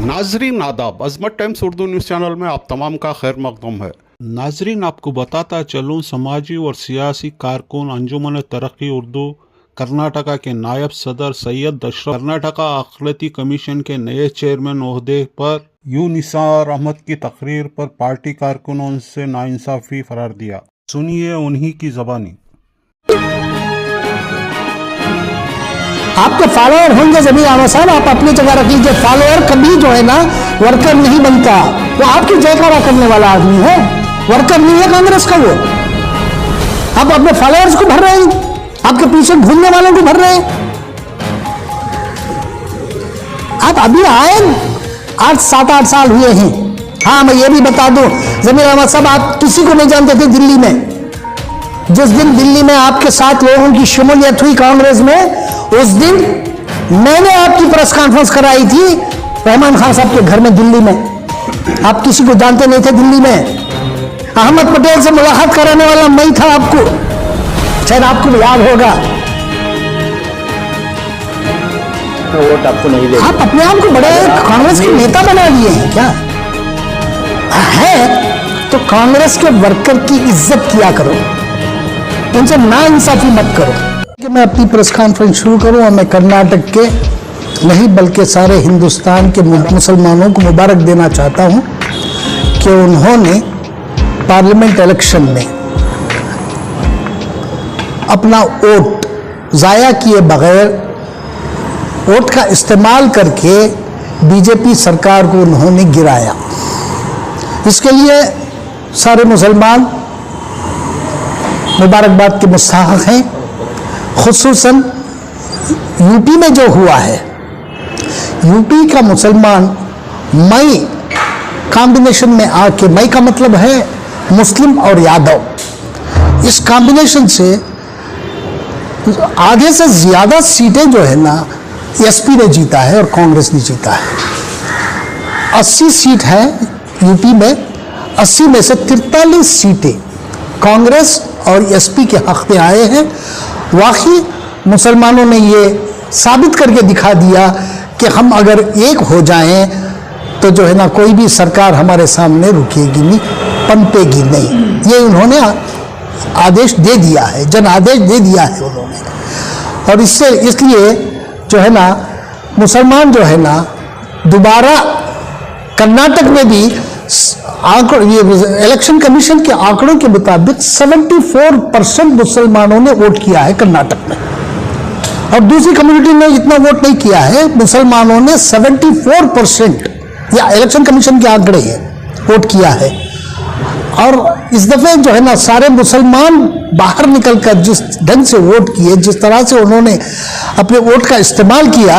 नाजरीन आदाब, अजमत times Urdu news channel में आप तमाम का खैर मकदम है। नाजरीन, आपको बताता चलूँ, समाजी और सियासी कारकुन अंजुमन तरक्की उर्दू कर्नाटका के नायब सदर सैयद अशरफ कर्नाटका अक़लियती कमीशन के नए चेयरमैन ओहदे पर यू निसार अहमद की तकरीर पर पार्टी कारकुनों से नाइंसाफ़ी करार दिया। सुनिए उन्हीं की ज़बानी। आपके फॉलोअर होंगे जमीन आमा साहब, आप अपनी जगह रख लीजिए। फॉलोअर कभी जो है ना वर्कर नहीं बनता, वो आपकी जयकारा करने वाला आदमी है, वर्कर नहीं है कांग्रेस का वो। आप अपने फॉलोअर्स को भर रहे हैं, आपके पीछे घूमने वालों को भर रहे हैं। आप अभी आए 8-7-8 साल हुए हैं। हाँ, मैं ये भी बता दूं जमीन आमा साहब, आप किसी को नहीं जानते थे दिल्ली में। जिस दिन दिल्ली में आपके साथ लोगों की शमूलियत हुई कांग्रेस में, उस दिन मैंने आपकी प्रेस कॉन्फ्रेंस कराई थी रहमान खान साहब के घर में दिल्ली में। आप किसी को जानते नहीं थे दिल्ली में। अहमद पटेल से मुलाकात कराने वाला मैं था आपको, शायद आपको भी याद होगा। तो वोट आपको नहीं दे, आप अपने आप को बड़े कांग्रेस के नेता बना लिए हैं क्या? है तो कांग्रेस के वर्कर की इज्जत किया करो, उनसे नाइंसाफी मत करो। कि मैं अपनी प्रेस कॉन्फ्रेंस शुरू करूं और मैं कर्नाटक के नहीं बल्कि सारे हिंदुस्तान के मुसलमानों को मुबारक देना चाहता हूं कि उन्होंने पार्लियामेंट इलेक्शन में अपना वोट ज़ाया किए बगैर वोट का इस्तेमाल करके बीजेपी सरकार को उन्होंने गिराया। इसके लिए सारे मुसलमान मुबारकबाद के मुस्तहक़ हैं। खुसूसन यूपी में जो हुआ है, यूपी का मुसलमान मई कॉम्बिनेशन में आके, मई का मतलब है मुस्लिम और यादव, इस कॉम्बिनेशन से आधे से ज़्यादा सीटें जो है ना एसपी ने जीता है और कांग्रेस ने जीता है। 80 सीट है यूपी में, 80 में से 43 सीटें कांग्रेस और एसपी के हक में आए हैं। वाकई मुसलमानों ने ये साबित करके दिखा दिया कि हम अगर एक हो जाएं तो जो है ना कोई भी सरकार हमारे सामने रुकेगी नहीं, पनपेगी नहीं। ये उन्होंने आदेश दे दिया है, जन आदेश दे दिया है उन्होंने। और इससे इसलिए जो है ना मुसलमान जो है ना दोबारा कर्नाटक में भी ये इलेक्शन कमीशन के आंकड़ों के मुताबिक 74% मुसलमानों ने वोट किया है कर्नाटक में, और दूसरी कम्युनिटी ने इतना वोट नहीं किया है। मुसलमानों ने 74%, या इलेक्शन कमीशन के आंकड़े हैं, वोट किया है। और इस दफे जो है ना सारे मुसलमान बाहर निकलकर जिस ढंग से वोट किए, जिस तरह से उन्होंने अपने वोट का इस्तेमाल किया,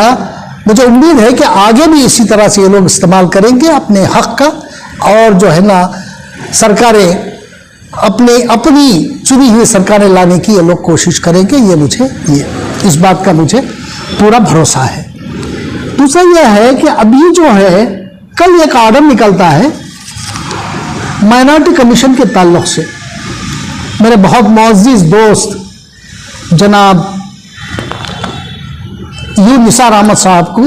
मुझे उम्मीद है कि आगे भी इसी तरह से ये लोग इस्तेमाल करेंगे अपने हक का, और जो है ना सरकारें अपनी चुनी हुई सरकारें लाने की ये लोग कोशिश करेंगे। ये इस बात का मुझे पूरा भरोसा है। दूसरा यह है कि अभी जो है कल एक आर्डर निकलता है माइनॉरिटी कमीशन के ताल्लुक से। मेरे बहुत मुअज़्ज़िज़ दोस्त जनाब यू निसार अहमद साहब को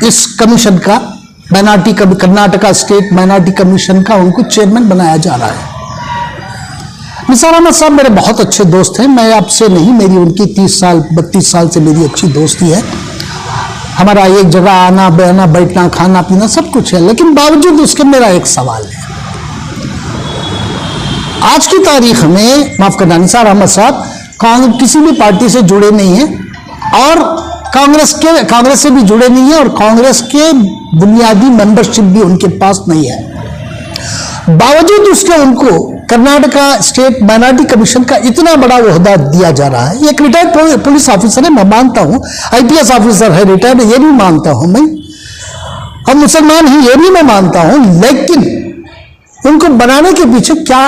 इस कमीशन का, minority Karnataka state minority commission का, उनको चेयरमैन बनाया जा रहा है। निसार अहमद साहब मेरे बहुत अच्छे दोस्त हैं। मैं आपसे नहीं, मेरी उनकी 32 साल से मेरी अच्छी दोस्ती है। हमारा एक जगह आना बहना, बैठना, खाना पीना सब कुछ है। लेकिन बावजूद उसके मेरा एक सवाल है। आज की तारीख में, माफ करना, निसार अहमद साहब किसी भी पार्टी से जुड़े नहीं हैं और कांग्रेस से भी जुड़े नहीं है, और कांग्रेस के बुनियादी मेंबरशिप भी उनके पास नहीं है। बावजूद उसके उनको कर्नाटका स्टेट माइनॉरिटी कमीशन का इतना बड़ा ओहदा दिया जा रहा है। एक रिटायर्ड पुलिस ऑफिसर है, मैं मानता हूं, आईपीएस ऑफिसर है रिटायर्ड, ये भी मानता हूं मैं, और मुसलमान ही, ये भी मैं मानता हूं। लेकिन उनको बनाने के पीछे क्या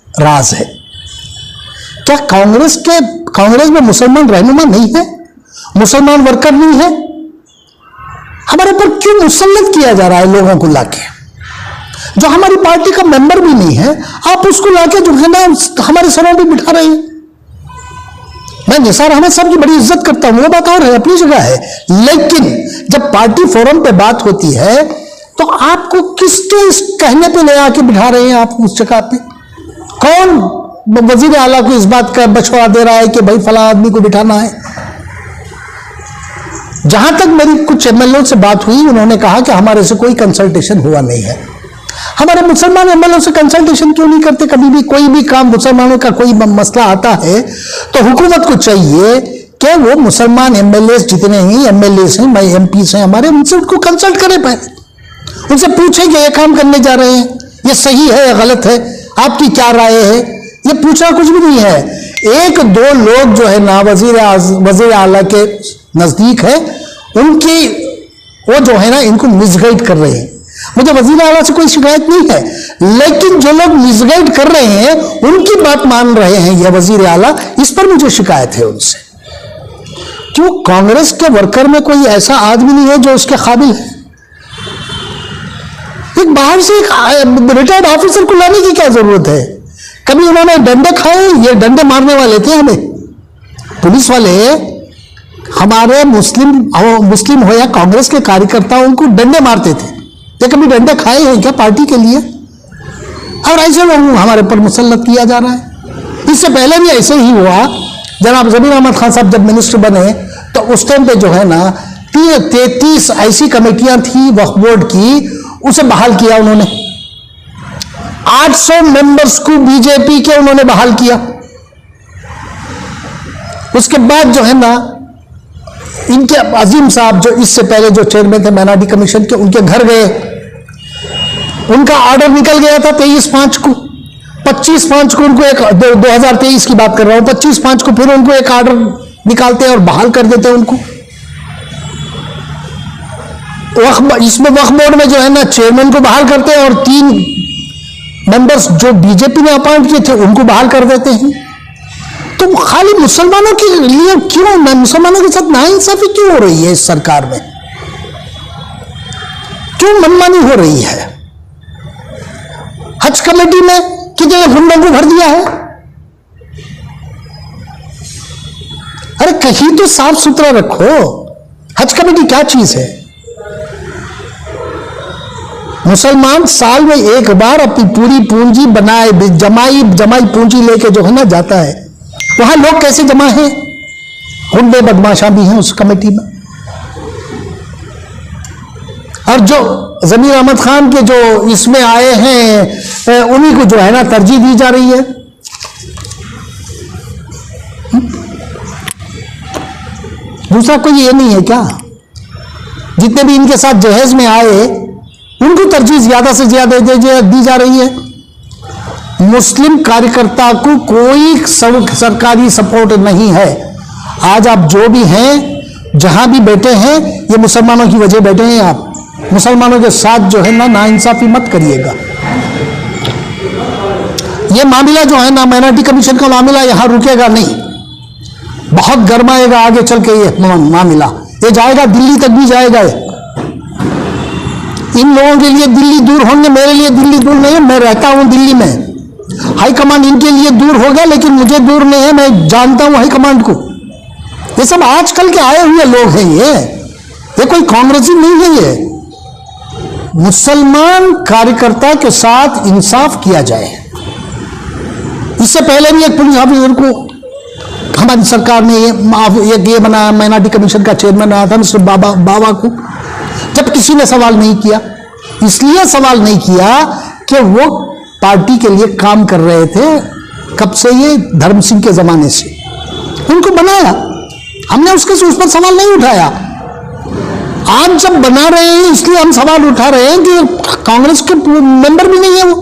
राज है? क्या कांग्रेस में मुसलमान रहनुमा नहीं है, मुसलमान वर्कर नहीं है? हमारे पर क्यों मुसल्लत किया जा रहा है लोगों को लाके, जो हमारी पार्टी का मेंबर भी नहीं है? आप उसको लाके जो है ना हमारे सरों पे बिठा रहे हैं। मैं निसार अहमद साहब की बड़ी इज्जत करता हूं, वो बात और है, अपनी जगह है। लेकिन जब पार्टी फोरम पे बात होती है तो आपको किसके इस कहने पे ले आके बिठा रहे हैं आप उस जगह पे? कौन वजीर आला को इस बात का मशवरा दे रहा है कि भाई फला आदमी को बिठाना है? जहां तक मेरी कुछ एमएलए से बात हुई, उन्होंने कहा कि हमारे से कोई कंसल्टेशन हुआ नहीं है। हमारे मुसलमान एमएलए से कंसल्टेशन क्यों नहीं करते? कभी भी कोई भी काम मुसलमानों का कोई मसला आता है तो हुकूमत को चाहिए कि वो मुसलमान एमएलए जितने ही एमएलए हैं, एमपी हैं हमारे, उनसे उनको कंसल्ट करें, पहले उनसे पूछें कि ये काम करने जा रहे हैं, ये सही है या गलत है, आपकी क्या राय है? ये पूछना कुछ भी नहीं है। एक दो लोग जो है ना वजीर आला के नजदीक है, उनकी वो जो है ना इनको मिसगाइड कर रहे हैं। मुझे वजीर आला से कोई शिकायत नहीं है, लेकिन जो लोग मिसगाइड कर रहे हैं उनकी बात मान रहे हैं ये वजीर आला, इस पर मुझे शिकायत है उनसे। क्यों कांग्रेस के वर्कर में कोई ऐसा आदमी नहीं है जो उसके काबिल है? एक बाहर से एक रिटायर्ड ऑफिसर को लाने की क्या जरूरत है? कभी उन्होंने डंडे खाए? ये डंडे मारने वाले थे हमें पुलिस वाले, हमारे मुस्लिम हो या कांग्रेस के कार्यकर्ता उनको डंडे मारते थे। ये कभी डंडे खाए हैं क्या पार्टी के लिए? और ऐसे लोगों हमारे पर मुसल्लत किया जा रहा है। इससे पहले भी ऐसे ही हुआ। जनाब जमीर अहमद खान साहब जब मिनिस्टर बने तो उस टाइम पे जो है ना 33 ऐसी कमेटियां थी वक्फ बोर्ड की, उसे बहाल किया उन्होंने। 800 मेंबर्स को बीजेपी के उन्होंने बहाल किया। उसके बाद जो है ना इनके अजीम साहब जो इससे पहले जो चेयरमैन थे माइनॉरिटी कमीशन के, उनके घर गए, उनका ऑर्डर निकल गया था 23/5 को। 25/5 को उनको एक 2023 की बात कर रहा हूं, 25/5 को फिर उनको एक ऑर्डर निकालते हैं और बहाल कर देते हैं उनको। इसमें वक्फ बोर्ड में जो है ना चेयरमैन को बहाल करते हैं और 3 मेंबर्स जो बीजेपी ने अपॉइंट किए थे उनको बहाल कर देते हैं। तो खाली मुसलमानों के लिए क्यों, मुसलमानों के साथ नाइंसाफी क्यों हो रही है इस सरकार में? क्यों मनमानी हो रही है? हज कमेटी में कितने गुंडों को भर दिया है? अरे कहीं तो साफ सुथरा रखो। हज कमेटी क्या चीज है? मुसलमान साल में एक बार अपनी पूरी पूंजी बनाए, जमाई पूंजी लेके जो है ना जाता है। वहां लोग कैसे जमा हैं? गुंडे बदमाशा भी हैं उस कमेटी में। और जो जमीर अहमद खान के जो इसमें आए हैं उन्हीं को जो है ना तरजीह दी जा रही है। दूसरा कोई ये नहीं है क्या? जितने भी इनके साथ जहेज में आए उनको तरजीह ज्यादा से ज्यादा दी जा रही है। मुस्लिम कार्यकर्ता को कोई सरकारी सपोर्ट नहीं है। आज आप जो भी हैं, जहां भी बैठे हैं, ये मुसलमानों की वजह बैठे हैं। आप मुसलमानों के साथ जो है ना नाइंसाफी मत करिएगा। ये मामला जो है ना माइनॉरिटी कमीशन का मामला यहां रुकेगा नहीं, बहुत गर्माएगा आगे चल के। ये मामला ये जाएगा दिल्ली तक भी जाएगा। इन लोगों के लिए दिल्ली दूर होंगे, मेरे लिए दिल्ली दूर नहीं है। मैं रहता हूं दिल्ली में, हाईकमांड इनके लिए दूर हो गया, लेकिन मुझे दूर नहीं है। मैं जानता हूं हाईकमांड को। ये सब आजकल के आए हुए लोग हैं। ये कोई कांग्रेसी नहीं है। ये मुसलमान कार्यकर्ता के साथ इंसाफ किया जाए। इससे पहले भी एक पुलिस ऑफिसर को हमारी सरकार ने ये बनाया, माइनॉरिटी कमीशन का चेयरमैन आया था मिस्टर बाबा को, जब किसी ने सवाल नहीं किया। इसलिए सवाल नहीं किया कि वो पार्टी के लिए काम कर रहे थे कब से, ये धर्म सिंह के जमाने से उनको बनाया। हमने उस पर सवाल नहीं उठाया। आज जब बना रहे हैं इसलिए हम सवाल उठा रहे हैं कि कांग्रेस के मेंबर भी नहीं है वो।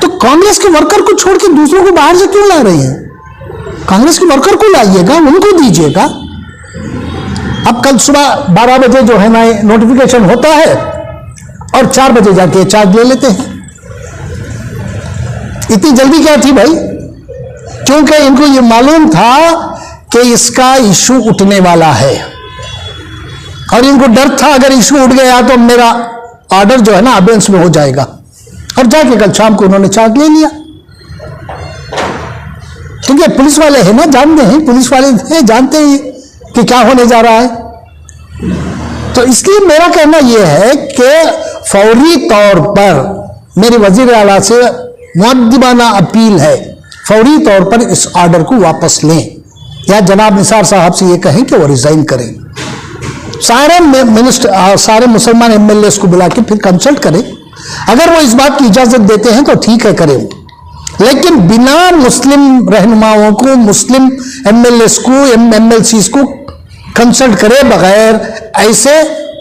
तो कांग्रेस के वर्कर को छोड़ के दूसरों को बाहर से क्यों ला रहे हैं? कांग्रेस के वर्कर को लाइएगा, उनको दीजिएगा। अब कल सुबह 12 बजे जो है ना नोटिफिकेशन होता है और 4 बजे जाके चार्ज ले लेते हैं। इतनी जल्दी क्या थी भाई? क्योंकि इनको ये मालूम था कि इसका इशू उठने वाला है और इनको डर था अगर इशू उठ गया तो मेरा ऑर्डर जो है ना अबेंस में हो जाएगा। और जाके कल शाम को उन्होंने चार्ज ले लिया। क्योंकि पुलिस वाले हैं ना, जानते हैं, पुलिस वाले हैं, जानते हैं कि क्या होने जा रहा है। तो इसलिए मेरा कहना यह है कि फौरी तौर पर मेरी वजीर आला से मुअद्दिबाना अपील है, फौरी तौर पर इस ऑर्डर को वापस लें, या जनाब निसार साहब से ये कहें कि वो रिजाइन करें। सारे मिनिस्टर, सारे मुसलमान एमएलए को बुला के फिर कंसल्ट करें। अगर वो इस बात की इजाजत देते हैं तो ठीक है, करें, लेकिन बिना मुस्लिम रहनुमाओं को, मुस्लिम एमएलए को, एमएलसी को कंसल्ट करे बगैर ऐसे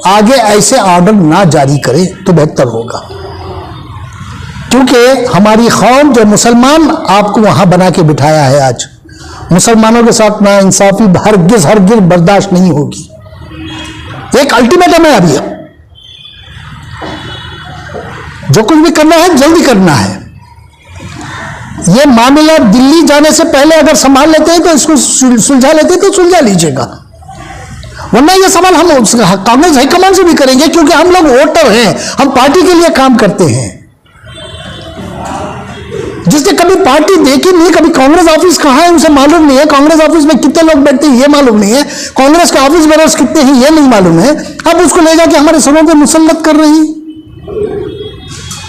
आगे ऐसे ऑर्डर ना जारी करे तो बेहतर होगा। क्योंकि हमारी कौम जो मुसलमान आपको वहां बना के बिठाया है, आज मुसलमानों के साथ ना इंसाफी हरगिज हरगिज बर्दाश्त नहीं होगी। एक अल्टीमेटम है अभी, जो कुछ भी करना है जल्दी करना है। यह मामला दिल्ली जाने से पहले अगर संभाल लेते हैं तो इसको सुलझा लेते हैं तो सुलझा लीजिएगा, वरना यह सवाल हम कांग्रेस हाईकमान से भी करेंगे, क्योंकि हम लोग वोटर हैं, हम पार्टी के लिए काम करते हैं। जिसने कभी पार्टी देखी नहीं, कभी कांग्रेस ऑफिस कहां है उसे मालूम नहीं है, कांग्रेस ऑफिस में कितने लोग बैठते हैं ये मालूम नहीं है, कांग्रेस के ऑफिस बेरर्स कितने हैं ये नहीं मालूम है, अब उसको ले जाके हमारे सरों पे मुसल्लत कर रही।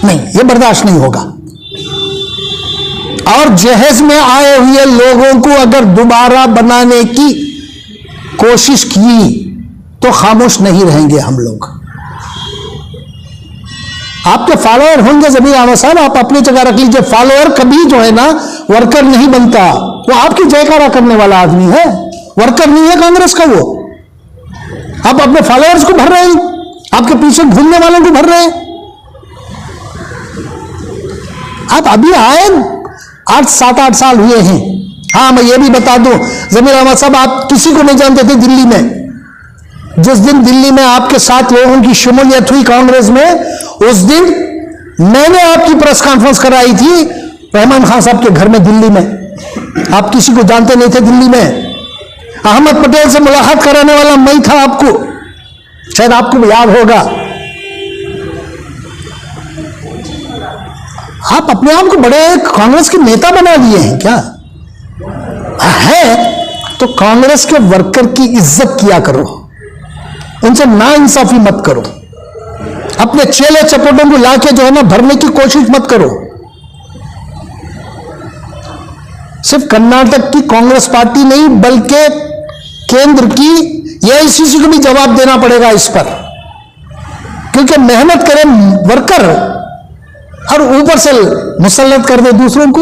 नहीं, ये बर्दाश्त नहीं होगा। और जहेज में आए हुए लोगों को अगर दोबारा बनाने की कोशिश की तो खामोश नहीं रहेंगे हम लोग। आपके फॉलोअर होंगे जमीर अहमद साहब, आप अपनी जगह रख लीजिए। फॉलोअर कभी जो है ना वर्कर नहीं बनता, वो आपकी जयकारा करने वाला आदमी है, वर्कर नहीं है कांग्रेस का वो। आप अपने फॉलोअर्स को भर रहे हैं, आपके पीछे घूमने वालों को भर रहे हैं। आप अभी आए 7-8 साल हुए हैं। हाँ, मैं ये भी बता दूं जमीर अहमद साहब, आप किसी को नहीं जानते थे दिल्ली में। जिस दिन दिल्ली में आपके 7 लोगों की शमूलियत हुई कांग्रेस में, उस दिन मैंने आपकी प्रेस कॉन्फ्रेंस कराई थी रहमान खान साहब के घर में दिल्ली में। आप किसी को जानते नहीं थे दिल्ली में। अहमद पटेल से मुलाकात कराने वाला मैं था आपको, शायद आपको भी याद होगा। आप अपने आप को बड़े कांग्रेस के नेता बना दिए हैं क्या? है तो कांग्रेस के वर्कर की इज्जत किया करो, उनसे नाइंसाफी मत करो, अपने चेले चपोटों को लाके जो है ना भरने की कोशिश मत करो। सिर्फ कर्नाटक की कांग्रेस पार्टी नहीं बल्कि केंद्र की एआईसीसी को भी जवाब देना पड़ेगा इस पर, क्योंकि मेहनत करें वर्कर और ऊपर से मुसल्लत कर दे दूसरों को,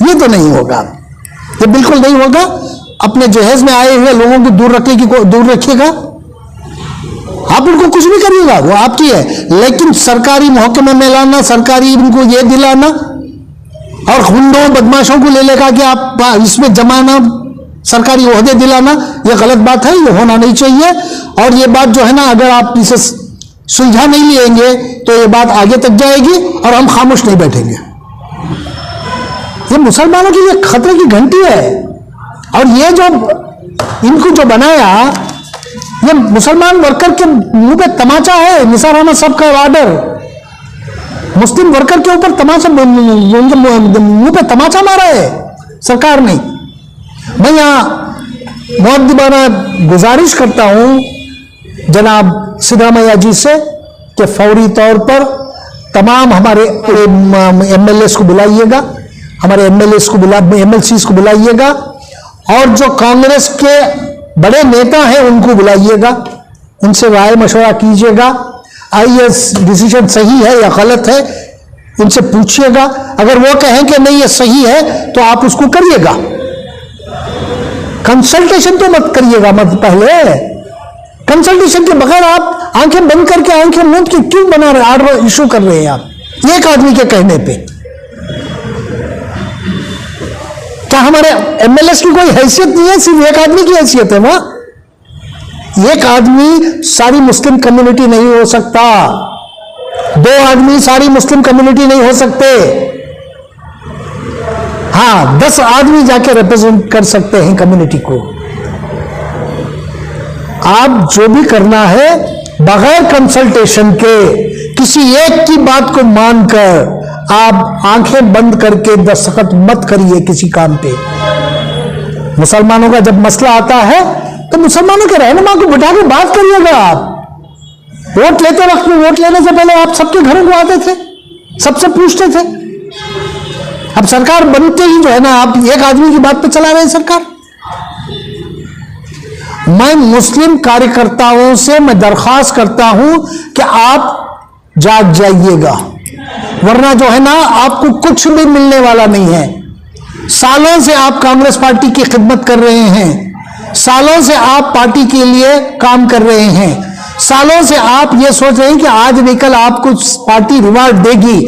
ये तो नहीं होगा, ये बिल्कुल नहीं होगा। अपने जहेज में आए हुए लोगों को दूर रखिएगा। आप उनको कुछ भी करिएगा, वो आपकी है, लेकिन सरकारी महकमे में लाना, सरकारी उनको ये दिलाना और गुंडों बदमाशों को ले लेगा कि आप इसमें जमाना, सरकारी ओहदे दिलाना, ये गलत बात है, ये होना नहीं चाहिए। और ये बात जो है ना, अगर आप इसे सुलझा नहीं लेंगे तो ये बात आगे तक जाएगी और हम खामोश नहीं बैठेंगे। ये मुसलमानों के लिए खतरे की घंटी है। और ये जो इनको जो बनाया, ये मुसलमान वर्कर के मुंह पे तमाचा है। निसार अहमद साहब का ऑर्डर मुस्लिम वर्कर के ऊपर तमाचा, मुंह पे तमाचा मारा है सरकार ने। मैं यहां मुअद्दिबाना गुजारिश करता हूं जनाब सिद्धरामैया जी से कि फौरी तौर पर तमाम हमारे एमएलए को बुलाइएगा, हमारे एमएलसी को बुलाइएगा, और जो कांग्रेस के बड़े नेता हैं उनको बुलाइएगा, उनसे राय मशवरा कीजिएगा, ये डिसीजन सही है या गलत है उनसे पूछिएगा। अगर वो कहें कि नहीं ये सही है तो आप उसको करिएगा, कंसल्टेशन तो मत करिएगा, मत पहले कंसल्टेशन के बगैर आप आंखें बंद करके आंखें मूंद के क्यों बना रहे, ऑर्डर इशू कर रहे हैं आप एक आदमी के कहने पे? क्या हमारे एमएलए की कोई हैसियत नहीं है? सिर्फ एक आदमी की हैसियत है वहां। एक आदमी सारी मुस्लिम कम्युनिटी नहीं हो सकता, 2 आदमी सारी मुस्लिम कम्युनिटी नहीं हो सकते। हाँ, 10 आदमी जाके रिप्रेजेंट कर सकते हैं कम्युनिटी को। आप जो भी करना है बगैर कंसल्टेशन के, किसी एक की बात को मानकर आप आंखें बंद करके दस्तखत मत करिए किसी काम पे। मुसलमानों का जब मसला आता है तो मुसलमानों के रहनुमा को बिठा के बात करिएगा। आप वोट लेते वक्त में, वोट लेने से पहले आप सबके घरों को आते थे, सबसे पूछते थे। अब सरकार बनते ही जो है ना, आप एक आदमी की बात पे चला रहे हैं सरकार। मैं मुस्लिम कार्यकर्ताओं से मैं दरख्वास्त करता हूं कि आप जाग जाइएगा, वरना जो है ना आपको कुछ भी मिलने वाला नहीं है। सालों से आप कांग्रेस पार्टी की खिदमत कर रहे हैं, सालों से आप पार्टी के लिए काम कर रहे हैं, सालों से आप ये सोच रहे हैं कि आज निकल आपको पार्टी रिवार्ड देगी,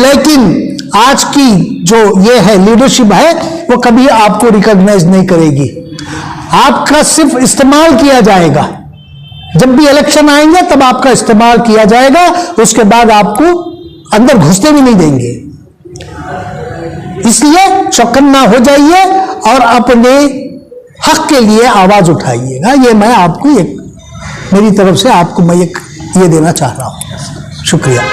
लेकिन आज की जो ये है लीडरशिप है वो कभी आपको रिकॉग्नाइज नहीं करेगी। आपका सिर्फ इस्तेमाल किया जाएगा। जब भी इलेक्शन आएंगे तब आपका इस्तेमाल किया जाएगा, उसके बाद आपको अंदर घुसने भी नहीं देंगे। इसलिए चौकन्ना हो जाइए और अपने हक के लिए आवाज उठाइएगा। ये मैं आपको एक, मेरी तरफ से आपको मैं एक ये देना चाह रहा हूं। शुक्रिया।